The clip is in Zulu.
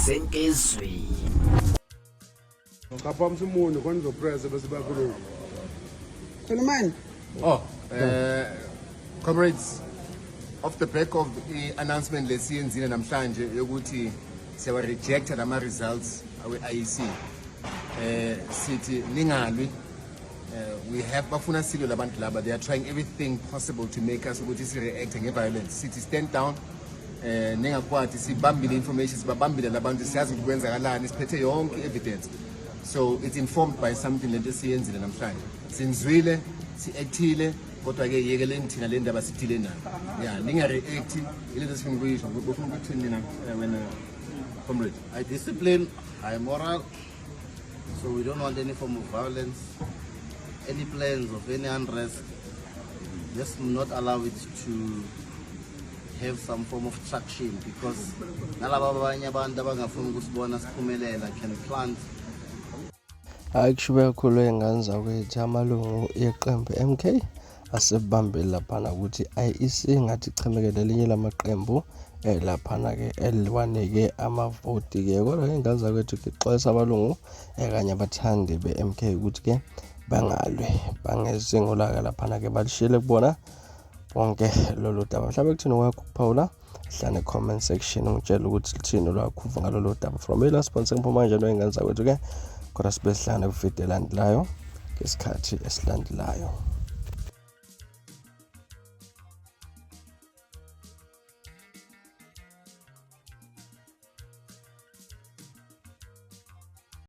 Senkezweni. Kapha msimunye khona uzopressa bese bakhuluma. Khulumani. Comrades, off the back of the announcement lesiyenzile namhlanje yokuthi siyawa rejecta lama results awe IEC. Sithi ningalwi. We have bafuna silwe labantu laba. They are trying everything possible to make us ukuthi si react ngeviolence. Sithi stand down. Ningakwati sibambile information sibabambile labantu siyazi ukuthi kwenzakalani siphethe yonke evidence. So it's informed by something lento siyenzile namhlanje. Sinzwile, si-actile, kodwa ke yekeleni thina le ndaba sidile nayo. Yeah, ninga react ilento sifuna ukuyisho. Bofuna ukuthi nina wena comrade. I discipline, I moral, so we don't want any form of violence, any plans of any unrest. Let's not allow it to have some form of traction, because nalaba abanye abantu abangafuni ukusibona siphumelela can plant. Akushibe kakhulu engane zakwethu amalungu yeqembu MK asebambile laphana ukuthi IEC ngathi chemekele linye lamaqembu laphana ke eliwaneke amavoti ke kodwa ingane zakwethu kixolisa abalungu kanye abathandi beMK ukuthi ke bangalwe bangezingolaka laphana ke balishile kubona bonke lolu daba. Mhlawumbe kuthini wakho kuphawula hlane comment section ungitshela ukuthi lithini lwakho ngalolu daba from ila sponsor mphuma njalo ingane zakwethu ke kodwa sibe sihlane kuvideo elandelayo ngesikhathi esilandelayo.